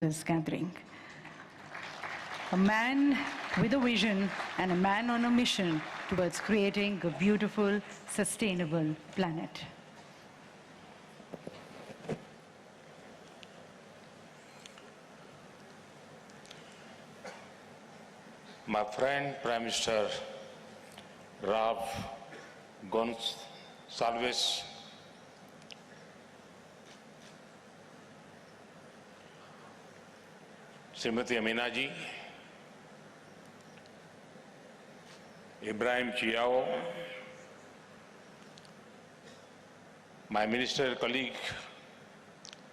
this gathering. A man with a vision and a man on a mission towards creating a beautiful, sustainable planet. My friend Prime Minister Ralph Gonsalves, Srimati Amina ji, Ibrahim Chiao, my minister colleague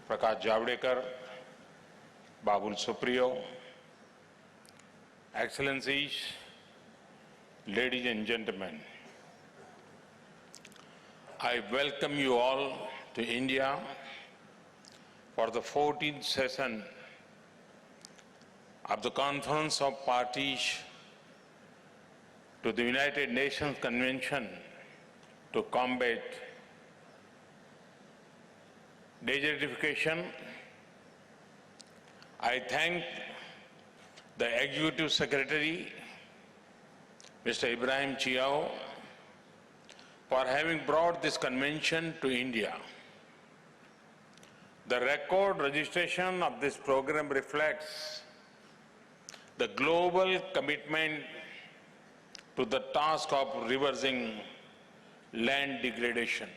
Prakash Javadekar, Babul Supriyo, Excellencies, ladies and gentlemen, I welcome you all to India for the 14th session of the Conference of Parties to the United Nations Convention to combat desertification. I thank the Executive Secretary, Mr. Ibrahim Chiao, for having brought this convention to India. The record registration of this program reflects the global commitment to the task of reversing land degradation.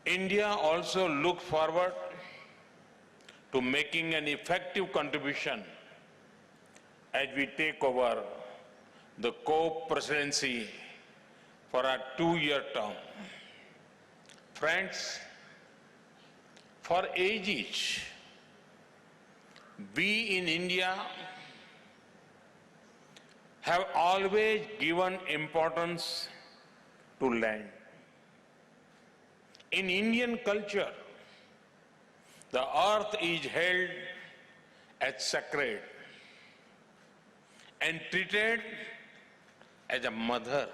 India also looks forward to making an effective contribution as we take over the co-presidency for a 2-year term. Friends, for ages, we in India have always given importance to land. In Indian culture, the earth is held as sacred and treated as a mother.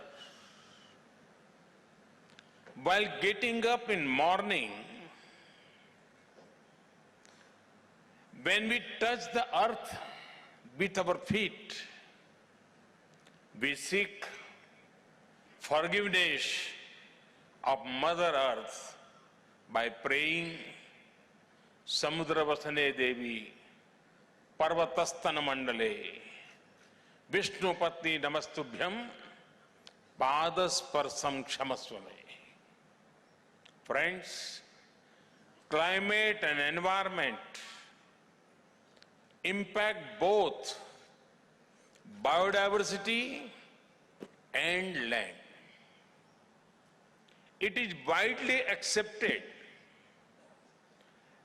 While getting up in morning, when we touch the earth with our feet, we seek forgiveness of Mother Earth by praying Samudravasane Devi Parvatastana Mandale Vishnu Patni Namastubhyam Padasparsam Kshamaswame. Friends, climate and environment impact both biodiversity and land. It is widely accepted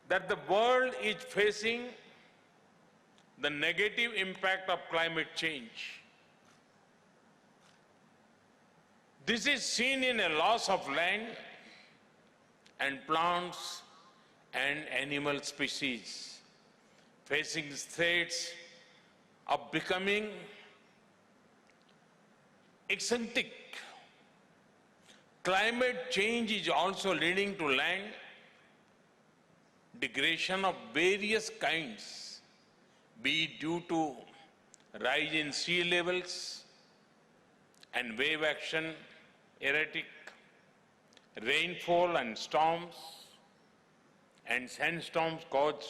that the world is facing the negative impact of climate change. This is seen in a loss of land and plants and animal species facing threats of becoming extinct. Climate change is also leading to land degradation of various kinds, be it due to rise in sea levels and wave action, erratic rainfall and storms, and sandstorms caused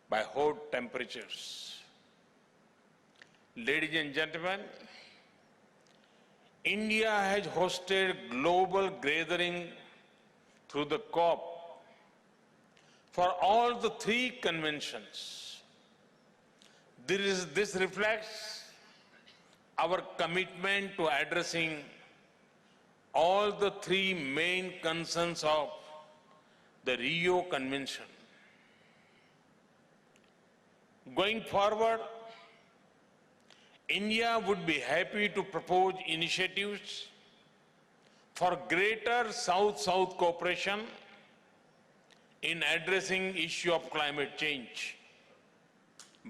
by hot temperatures. Ladies and gentlemen, India has hosted global gathering through the COP for all the 3 conventions. This reflects our commitment to addressing all the 3 main concerns of the Rio Convention. Going forward, India would be happy to propose initiatives for greater South-South cooperation in addressing issue of climate change,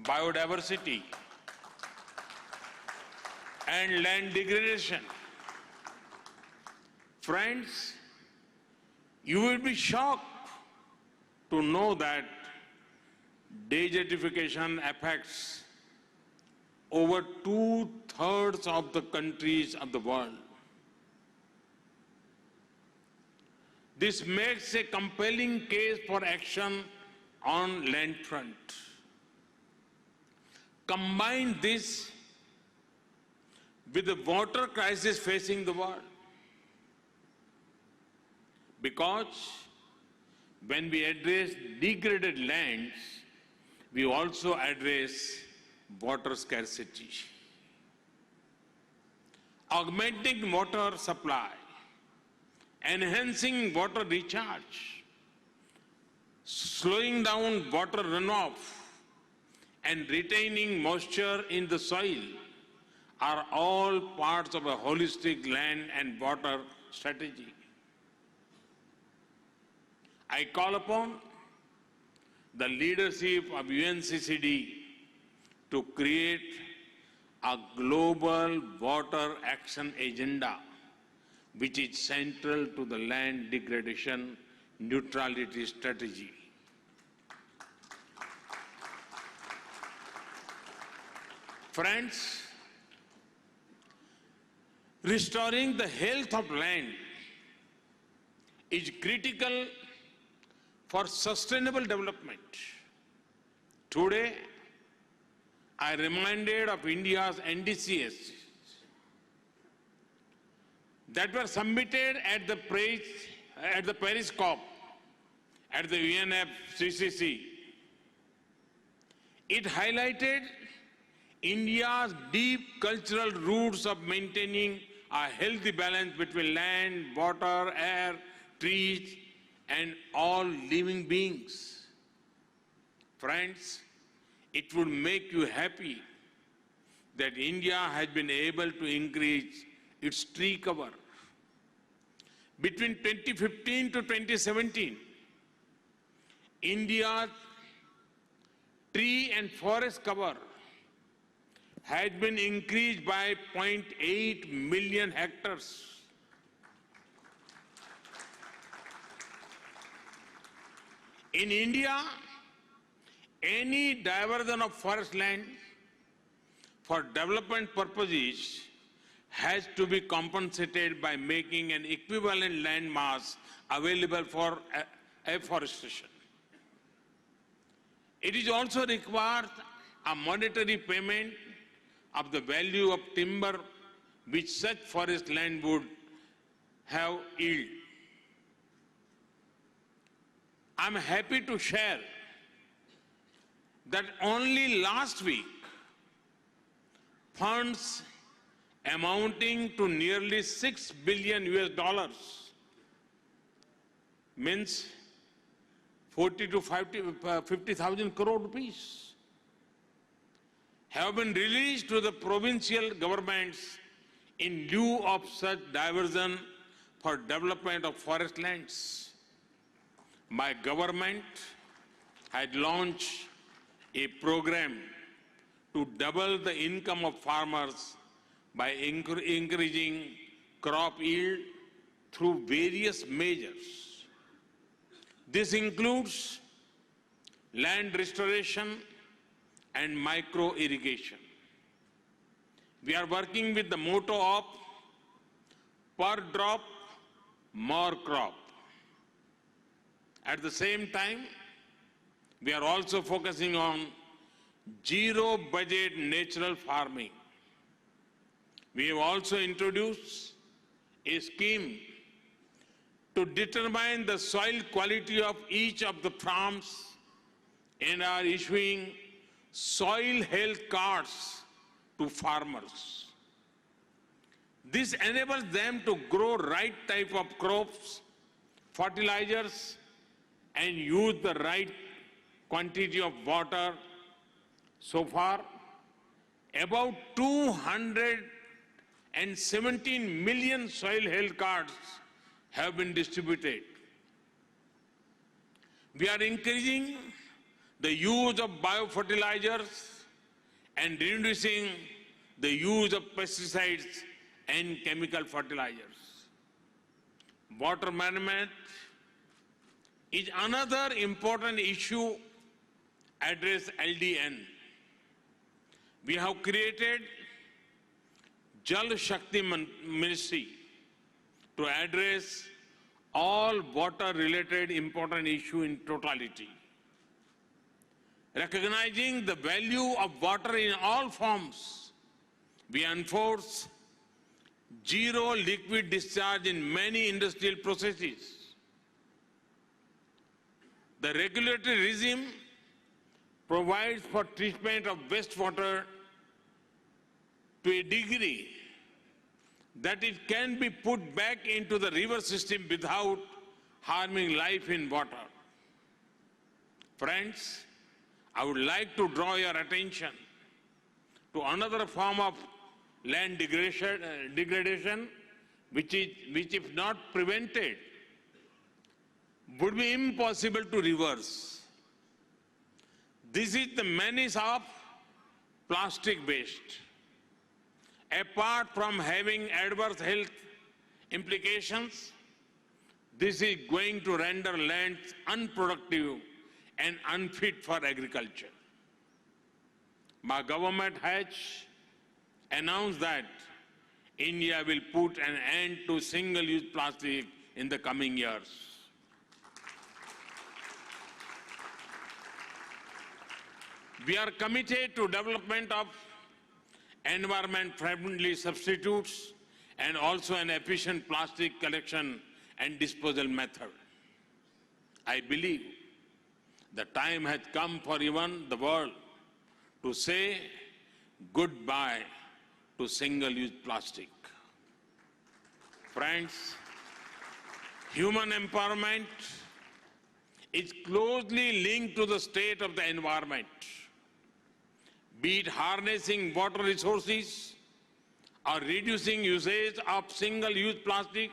biodiversity, and land degradation. Friends, you will be shocked to know that desertification affects over 2/3 of the countries of the world. This makes a compelling case for action on land front. Combine this with the water crisis facing the world. Because when we address degraded lands, we also address water scarcity. Augmenting water supply, enhancing water recharge, slowing down water runoff, and retaining moisture in the soil are all parts of a holistic land and water strategy. I call upon the leadership of UNCCD to create a global water action agenda which is central to the land degradation neutrality strategy. Friends, restoring the health of land is critical for sustainable development. Today, I reminded of India's NDCs that were submitted at the Paris COP at the UNFCCC. It highlighted India's deep cultural roots of maintaining a healthy balance between land, water, air, trees, and all living beings. Friends, it would make you happy that India has been able to increase its tree cover. Between 2015 to 2017, India's tree and forest cover has been increased by 0.8 million hectares. In India, any diversion of forest land for development purposes has to be compensated by making an equivalent land mass available for afforestation. It is also required a monetary payment of the value of timber which such forest land would have yield. I'm happy to share that only last week, funds amounting to nearly $6 billion means 40 to 50,000 crore rupees have been released to the provincial governments in lieu of such diversion for development of forest lands. My government had launched a program to double the income of farmers by increasing crop yield through various measures. This includes land restoration and micro irrigation. We are working with the motto of per drop, more crop. At the same time, we are also focusing on zero budget natural farming. We have also introduced a scheme to determine the soil quality of each of the farms and are issuing soil health cards to farmers. This enables them to grow right type of crops, fertilizers, and use the right quantity of water. So far, about 217 million soil health cards have been distributed. We are increasing the use of biofertilizers and reducing the use of pesticides and chemical fertilizers. Water management is another important issue address LDN. We have created Jal Shakti Ministry to address all water-related important issues in totality. Recognizing the value of water in all forms, we enforce zero liquid discharge in many industrial processes. The regulatory regime provides for treatment of wastewater to a degree that it can be put back into the river system without harming life in water. Friends, I would like to draw your attention to another form of land degradation which if not prevented, would be impossible to reverse. This is the menace of plastic waste. Apart from having adverse health implications, this is going to render lands unproductive and unfit for agriculture. My government has announced that India will put an end to single-use plastic in the coming years. We are committed to development of environment-friendly substitutes and also an efficient plastic collection and disposal method. I believe the time has come for even the world to say goodbye to single-use plastic. Friends, human empowerment is closely linked to the state of the environment. Be it harnessing water resources or reducing usage of single-use plastic,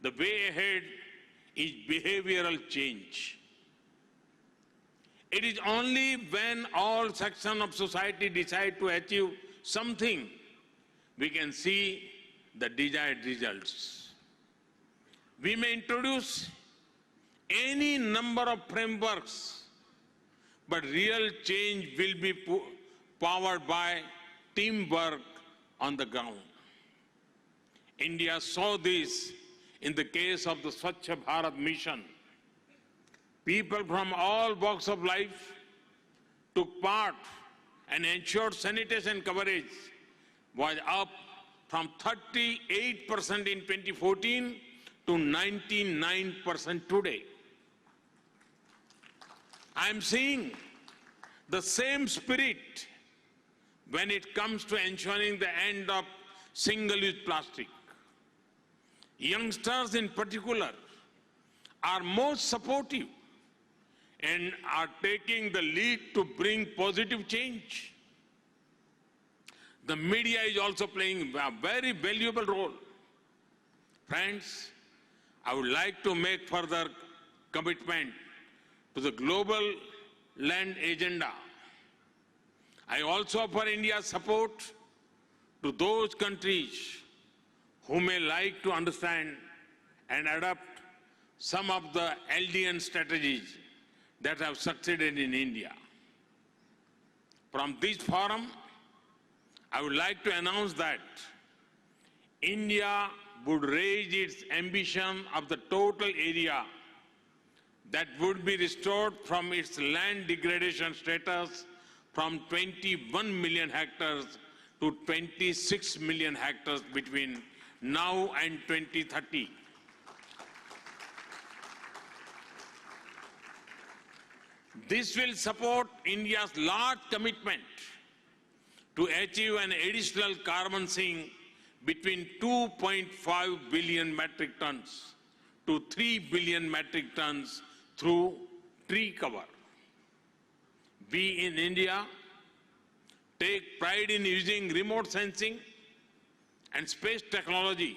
the way ahead is behavioral change. It is only when all sections of society decide to achieve something we can see the desired results. We may introduce any number of frameworks, but real change will be powered by teamwork on the ground. India saw this in the case of the Swachh Bharat mission. People from all walks of life took part and ensured sanitation coverage was up from 38% in 2014 to 99% today. I am seeing the same spirit when it comes to ensuring the end of single-use plastic. Youngsters in particular are most supportive and are taking the lead to bring positive change. The media is also playing a very valuable role. Friends, I would like to make further commitment to the global land agenda. I also offer India's support to those countries who may like to understand and adopt some of the LDN strategies that have succeeded in India. From this forum, I would like to announce that India would raise its ambition of the total area that would be restored from its land degradation status from 21 million hectares to 26 million hectares between now and 2030. This will support India's large commitment to achieve an additional carbon sink between 2.5 billion metric tons to 3 billion metric tons through tree cover. We in India take pride in using remote sensing and space technology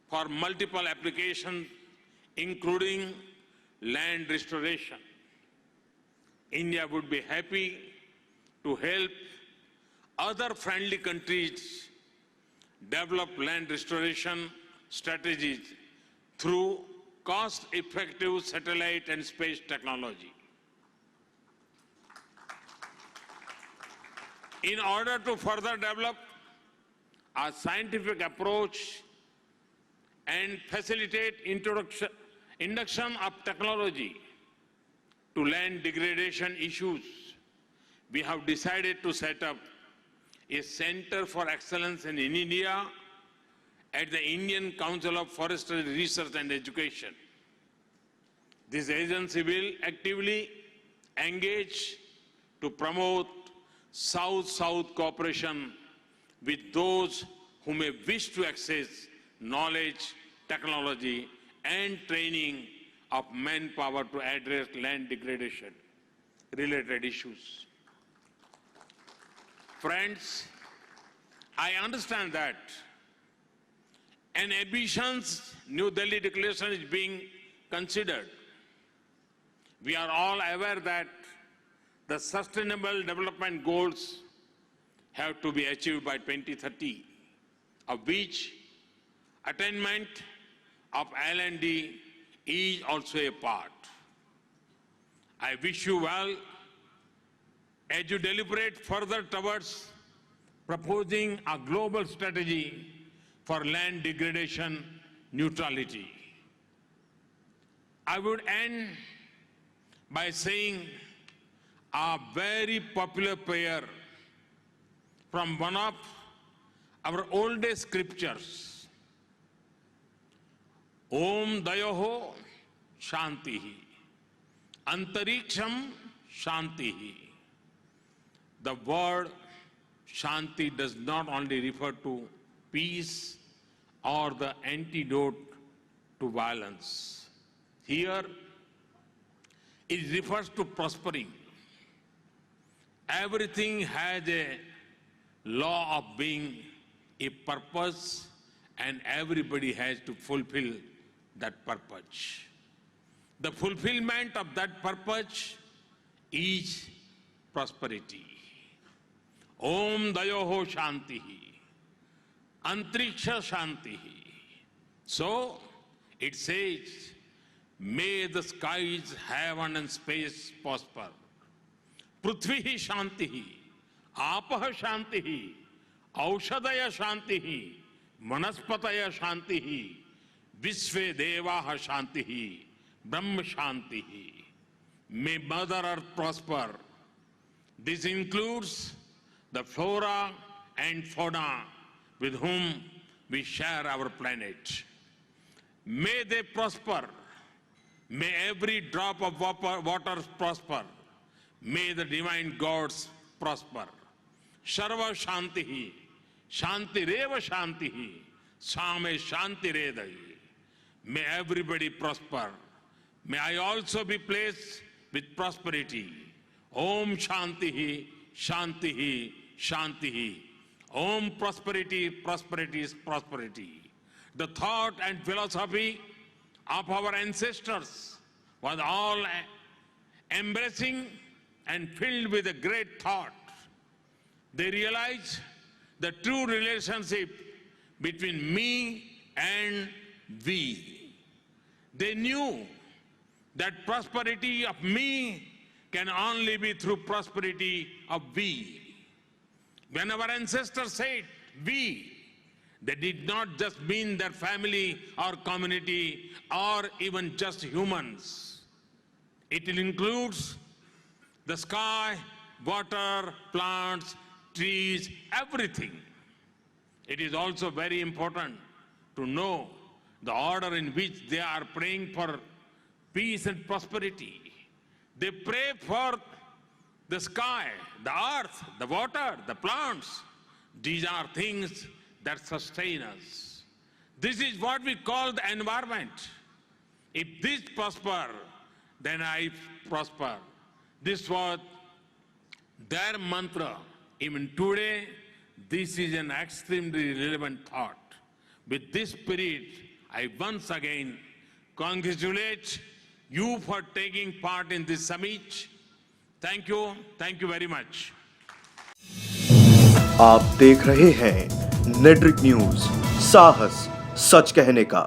for multiple applications, including land restoration. India would be happy to help other friendly countries develop land restoration strategies through cost-effective satellite and space technology. In order to further develop a scientific approach and facilitate induction of technology to land degradation issues, we have decided to set up a Center for Excellence in India at the Indian Council of Forestry Research and Education. This agency will actively engage to promote South-South cooperation with those who may wish to access knowledge, technology, and training of manpower to address land degradation related issues. Friends, I understand that an ambitious New Delhi Declaration is being considered. We are all aware that the Sustainable Development Goals have to be achieved by 2030, of which attainment of L&D is also a part. I wish you well as you deliberate further towards proposing a global strategy for land degradation neutrality. I would end by saying a very popular prayer from one of our oldest scriptures. Om Dayoho Shantihi, Antariksham Shantihi. The word Shanti does not only refer to peace or the antidote to violence. Here, it refers to prospering. Everything has a law of being, a purpose, and everybody has to fulfill that purpose. The fulfillment of that purpose is prosperity. Om Dayoho Shantihi, Antariksha Shantihi. So, it says, may the skies, heaven and space prosper. Prithvihi Shantihi, Apaha Shantihi, Aushadaya Shantihi, Manaspataya Shantihi, Vishve Devaha Shantihi, Brahma Shantihi. May Mother Earth prosper. This includes the flora and fauna with whom we share our planet. May they prosper. May every drop of water prosper. May the divine gods prosper. Sarva Shantihi, Shanti Reva Shantihi, Same Shanti Redai. May everybody prosper. May I also be placed with prosperity. Om Shantihi, Shantihi, Shantihi. Om prosperity, prosperity, prosperity. The thought and philosophy of our ancestors was all embracing and filled with a great thought. They realized the true relationship between me and we. They knew that prosperity of me can only be through prosperity of we. When our ancestors said we, they did not just mean their family or community or even just humans. It includes the sky, water, plants, trees, everything. It is also very important to know the order in which they are praying for peace and prosperity. They pray for the sky, the earth, the water, the plants. These are things that sustain us. This is what we call the environment. If this prosper, then I prosper. This was their mantra. Even today, this is an extremely relevant thought. With this spirit, I once again congratulate you for taking part in this summit. Thank you very much. आप देख रहे हैं नेट्रिक news, साहस सच कहने का।